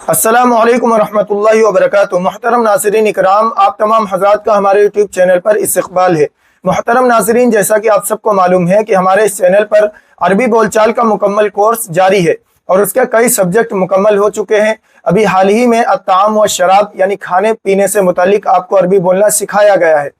अस्सलामु अलैकुम वरहमतुल्लाहि वबरकातुहू। मुहतरम नाज़रीन इकराम, आप तमाम हज़रात का हमारे यूट्यूब चैनल पर इस्तक़बाल है। मुहतरम नाज़रीन, जैसा कि आप सबको मालूम है कि हमारे इस चैनल पर अरबी बोलचाल का मुकम्मल कोर्स जारी है और उसके कई सब्जेक्ट मुकम्मल हो चुके हैं। अभी हाल ही में अत्ताम व शराब यानी खाने पीने से मुतालिक आपको अरबी बोलना सिखाया गया है।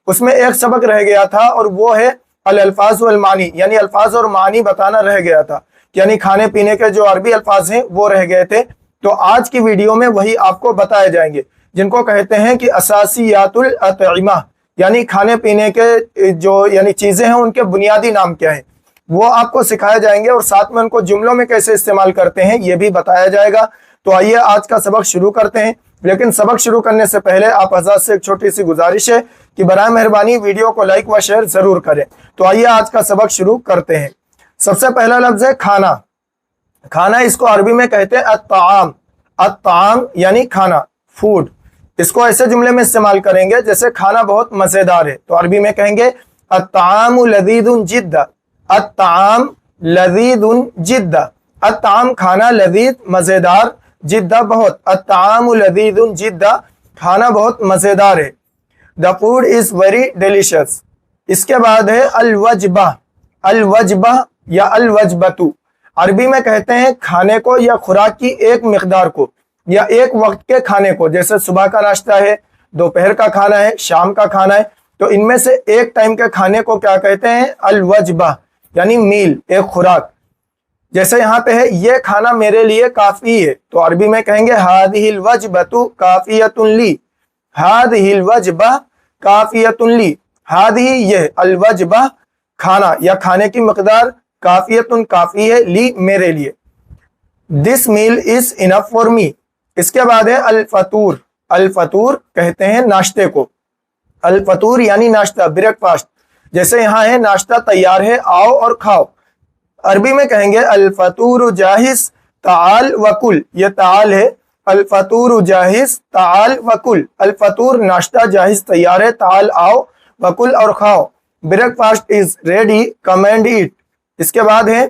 उसमें एक सबक रह गया था और वो है अल-अल्फाज़ वल मानी, यानी अल्फाज और मानी बताना रह गया था, यानी खाने पीने के जो अरबी अल्फाज हैं वो रह गए थे। तो आज की वीडियो में वही आपको बताए जाएंगे जिनको कहते हैं कि असासियातुल अतइमा, यानी खाने पीने के जो यानी चीज़ें हैं उनके बुनियादी नाम क्या हैं वो आपको सिखाए जाएंगे और साथ में उनको जुमलों में कैसे इस्तेमाल करते हैं ये भी बताया जाएगा। तो आइए आज का सबक शुरू करते हैं, लेकिन सबक शुरू करने से पहले आप हज़रात से एक छोटी सी गुजारिश है कि बराए मेहरबानी वीडियो को लाइक व शेयर ज़रूर करें। तो आइए आज का सबक शुरू करते हैं। सबसे पहला लफ्ज़ है खाना। खाना इसको अरबी में कहते हैं अत्ताम। अत्ताम यानी खाना, फूड। इसको ऐसे जुमले में इस्तेमाल करेंगे जैसे खाना बहुत मज़ेदार है, तो अरबी में कहेंगे अत्तामु लज़ीज़ुन जिद्दा। अत्ताम लज़ीज़ुन जिद्दा। अत्ताम खाना, लज़ीज़ मज़ेदार, जिद्दा बहुत। अत्तामु लज़ीज़ुन जिद्दा, खाना बहुत मज़ेदार है। The food is very delicious. इसके बाद है अल-वजबा। अल-वजबा या अल-वजबतु अरबी में कहते हैं खाने को या खुराक की एक मिकदार को या एक वक्त के खाने को, जैसे सुबह का नाश्ता है, दोपहर का खाना है, शाम का खाना है। तो इनमें से एक टाइम के खाने को क्या कहते हैं? अल-वजबा, यानी मील, एक खुराक। जैसे यहाँ पे है ये खाना मेरे लिए काफी है, तो अरबी में कहेंगे हादिहिल वजबतु काफियतुन ली। हादिहिल वजबा काफियतुन ली। हादिही ये, अल-वजबा खाना या खाने की मिकदार, काफियतुन काफी है, ली मेरे लिए। This meal is enough for me. इसके बाद है अल-फतूर। अल-फतूर कहते हैं नाश्ते को। अल-फतूर यानी नाश्ता, ब्रेकफास्ट। जैसे यहाँ है नाश्ता तैयार है, आओ और खाओ। अरबी में कहेंगे अल-फतूर जाहिज ताल वकुल। ये ताल है, अल-फतूर जाहिज ताल वकुल। अल-फतूर नाश्ता जाहिज तैयार है, ताल आओ, वकुल और खाओ। Breakfast is ready, come and eat. इसके बाद है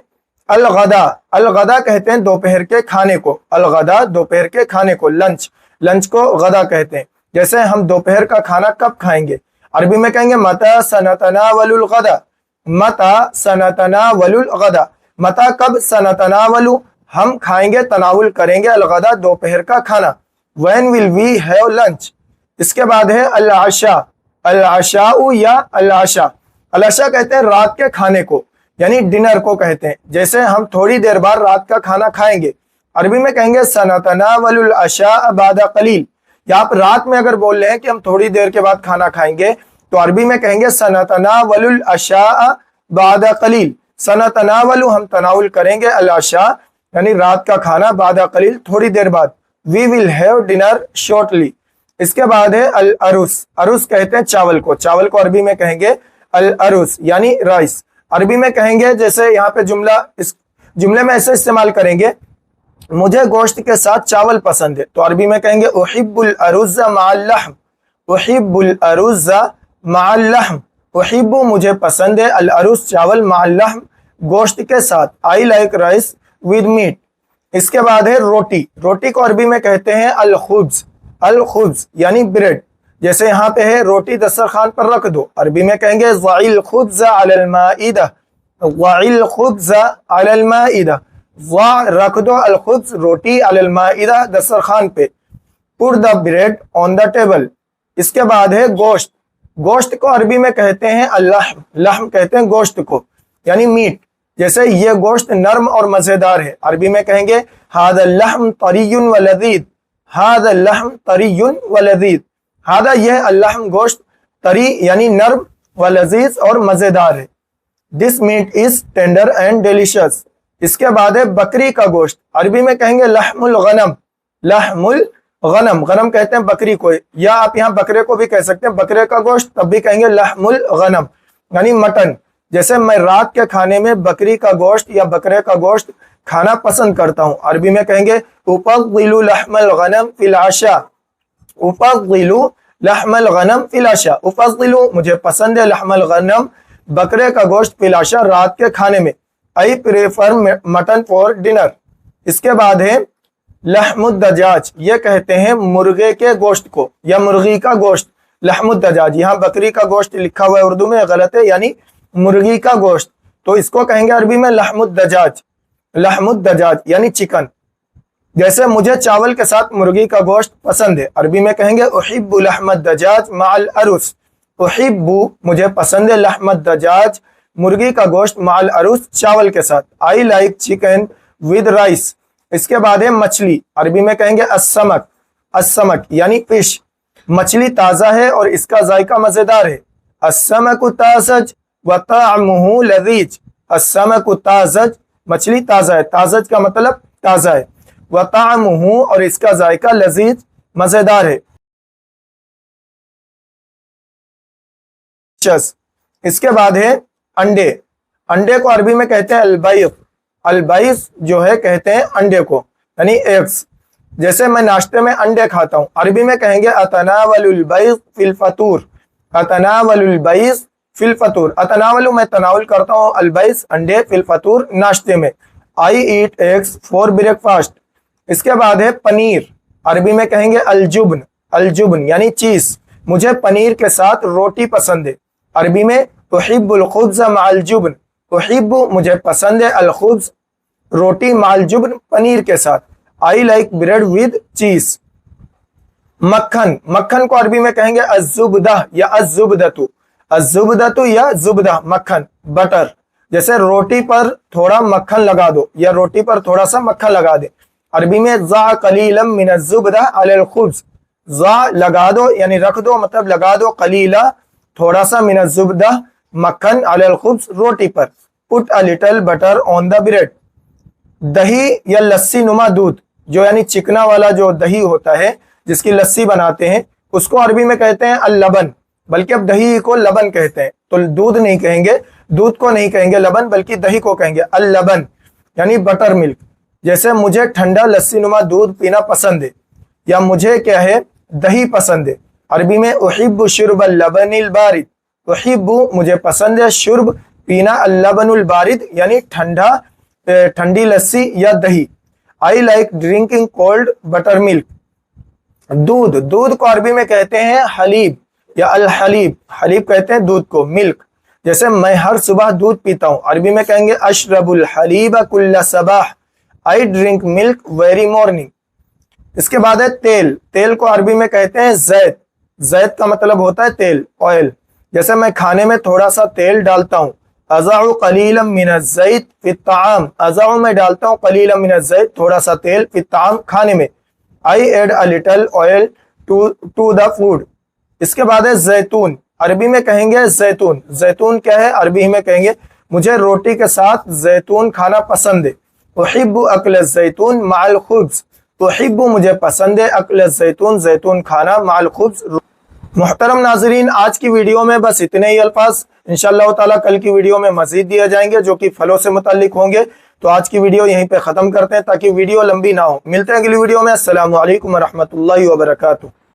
अल-गदा। अल-गदा कहते हैं दोपहर के खाने को। अल-गदा दोपहर के खाने को, लंच। लंच को गदा कहते हैं। जैसे हम दोपहर का खाना कब खाएंगे? अरबी में कहेंगे मता सनतनावलुल गदा। मता सनतनावलुल गदा। मता कब, सनतनावलु हम खाएंगे, तनावुल करेंगे, अल-गदा दोपहर का खाना। When will we have lunch. इसके बाद है अल-आशा। अल-आशाउ या अल-आशा। अल-आशा कहते हैं रात के खाने को, यानी डिनर को कहते हैं। जैसे हम थोड़ी देर बाद रात का खाना खाएंगे, अरबी में कहेंगे सनतनावलुल अशा बादा कलील। या आप रात में अगर बोल रहे हैं कि हम थोड़ी देर के बाद खाना खाएंगे, तो अरबी में कहेंगे सनतनावलुल अशा बादा कलील। सनतनावलु हम तनावुल करेंगे, अल अशा यानी रात का खाना, बादा कलील थोड़ी देर बाद। We will have dinner shortly. इसके बाद है अल अरुस। अरुस कहते हैं चावल को। चावल को अरबी में कहेंगे अल अरुस यानी राइस। अरबी में कहेंगे, जैसे यहाँ पे जुमला, इस जुमले में ऐसे इस्तेमाल करेंगे मुझे गोश्त के साथ चावल पसंद है, तो अरबी में कहेंगे उहिब्बुल अरुज़्ज़ा मअल लहम। उहिब्बुल अरुज़्ज़ा मअल लहम। उहिब्बु मुझे पसंद है, अल अरुज़ चावल, मअल लहम गोश्त के साथ। I like rice with meat. इसके बाद है रोटी। रोटी को अरबी में कहते हैं अल खुब्ज़। अल खुब्ज़ यानी ब्रेड। जैसे यहाँ पे है रोटी दस्तरखान पर रख दो, अरबी में कहेंगे ज़इल खुब्ज़ा अलल माइदा। ज़इल खुब्ज़ा अलल माइदा। वा रख दो अल खुब्ज़ रोटी, अलल माइदा दस्तरखान पे। Put the bread on the table. इसके बाद है गोश्त। गोश्त को अरबी में कहते हैं अल-लहम। लहम कहते हैं गोश्त को, यानी मीट। जैसे ये गोश्त नरम और मज़ेदार है, अरबी में कहेंगे हादल लहम तरियुन व लज़ीज़। हादल लहम तरियुन व लज़ीज़। हादा यह अल्लहम गोश्त, तरी यानी नर्म, व लजीज और मज़ेदार है। This meat is tender and delicious. इसके बाद है बकरी का गोश्त। अरबी में कहेंगे लहमुल गनम। लहमुल गनम, गनम कहते हैं बकरी को, या आप यहाँ बकरे को भी कह सकते हैं, बकरे का गोश्त, तब भी कहेंगे लहमुल गनम यानी मटन। जैसे मैं रात के खाने में बकरी का गोश्त या बकरे का गोश्त खाना पसंद करता हूँ, अरबी में कहेंगे उफ़ज़्ज़िलु लहमल गनम फिल आशा। उफ़ज़्ज़िलु लहमल गनम फिल आशा। उफ़ज़्ज़िलु मुझे पसंद है, लहमल गनम बकरे का गोश्त, फिल आशा रात के खाने में। I prefer mutton for dinner. इसके बाद है लहमुद्दजाज ये कहते हैं मुर्गे के गोश्त को या मुर्गी का गोश्त। लहमुद्दजाज, यहाँ बकरी का गोश्त लिखा हुआ है उर्दू में, गलत है, यानी मुर्गी का गोश्त, तो इसको कहेंगे अरबी में लहमुद्दजाज। लहमुद्दजाज यानी चिकन। जैसे मुझे चावल के साथ मुर्गी का गोश्त पसंद है, अरबी में कहेंगे उहिब्बु लहमद्दजाज माल अरुस। उहिब्बु मुझे पसंद है, लहमद्दजाज मुर्गी का गोश्त, माल अरुस चावल के साथ। I like chicken with rice. इसके बाद है मछली, अरबी में कहेंगे अस्समक। अस्समक यानी फिश। मछली ताज़ा है और इसका जायका मज़ेदार है। अस्समकु ताज़ज व ताअमुहु लज़ीज। अस्समकु ताज़ज मछली ताज़ा है, ताज़ज का मतलब ताज़ा है, व ताअमुहु और इसका जायका लज़ीज मज़ेदार है। इसके बाद है अंडे। अंडे को अरबी में कहते हैं अलबैज़। अलबैज़ जो है कहते हैं अंडे को, यानी एग्स। जैसे मैं नाश्ते में अंडे खाता हूँ, अरबी में कहेंगे अतनावलुल बैज़ फिल फतूर। अतनावलुल बैज़ फिल फतूर। अतनावलु मैं तनावुल करता हूँ, अलबैज़ अंडे, फिल फतूर नाश्ते में। आई ईट एग्स फॉर ब्रेकफास्ट। इसके बाद है पनीर, अरबी में कहेंगे अलजुबन। अलजुबन यानी चीज़। मुझे पनीर के साथ रोटी पसंद है, अरबी में उहिब्बुल खुब्ज़ मअल जुबन। उहिब्बु मुझे पसंद है, अल खुब्ज़ रोटी, मअल जुबन पनीर के साथ। आई लाइक ब्रेड विद चीज़। मक्खन, मक्खन को अरबी में कहेंगे अज़्ज़ुब्दा या अज़्ज़ुब्दतु। अज़्ज़ुब्दतु या ज़ुब्दा मक्खन, बटर। जैसे रोटी पर थोड़ा मक्खन लगा दो या रोटी पर थोड़ा सा मक्खन लगा दे, अरबी में ज़ा कलीलम मिन अज़्ज़ुब्दा अलल खुब्ज़। ज़ा लगा दो यानी रख दो, मतलब लगा दो, कलीला थोड़ा सा, मिन अज़्ज़ुब्दा मक्खन, अलल खुब्ज़ रोटी पर। Put a little butter on the bread. दही या लस्सी नुमा दूध, जो यानी चिकना वाला जो दही होता है जिसकी लस्सी बनाते हैं, उसको अरबी में कहते हैं अल-लबन। बल्कि अब दही को लबन कहते हैं, तो दूध नहीं कहेंगे, दूध को नहीं कहेंगे लबन, बल्कि दही को कहेंगे अल-लबन यानी बटर मिल्क। जैसे मुझे ठंडा लस्सी नुमा दूध पीना पसंद है, या मुझे क्या है दही पसंद है, अरबी में उहिब्बु शुर्बल लबनिल बारिद। उहिब्बु मुझे पसंद है, शुर्ब पीना, अल-लबनुल बारिद यानी ठंडा, ठंडी लस्सी या दही। I like drinking cold butter milk. दूध, दूध को अरबी में कहते हैं हलीब या अल हलीब। हलीब कहते हैं दूध को, मिल्क। जैसे मैं हर सुबह दूध पीता हूँ, अरबी में कहेंगे अशरबुल हलीब कुल्ला Sabah. I drink milk very morning. इसके बाद है तेल। तेल को अरबी में कहते हैं जैत। जैत का मतलब होता है तेल, ऑयल। जैसे मैं खाने में थोड़ा सा तेल डालता हूँ, अज़अउ कलीलन मिन अज़्ज़ैत फी त्ताआम। अज़अउ में डालता हूँ, कलीलन मिन अज़्ज़ैत थोड़ा सा तेल, फी त्ताआम खाने में। I add a little oil to the food. इसके बाद है जैतून, अरबी में कहेंगे जैतून। जैतून क्या है, अरबी में कहेंगे मुझे रोटी के साथ जैतून खाना पसंद है। उहिब्बु अक्ल जैतून मअल खुब्ज़। उहिब्बु मुझे पसंद है, अक्ल जैतून जैतून खाना, मअल खुब्ज़। मुहतरम नाज़रीन, आज की वीडियो में बस इतने ही अल्फाज। इंशाअल्लाह ताला कल की वीडियो में मज़ीद दिए जाएंगे जो कि फलों से मुताल्लिक होंगे। तो आज की वीडियो यहीं पे ख़त्म करते हैं ताकि वीडियो लंबी ना हो। मिलते हैं अगली वीडियो में। अस्सलामु अलैकुम व रहमतुल्लाहि व बरकातुहू।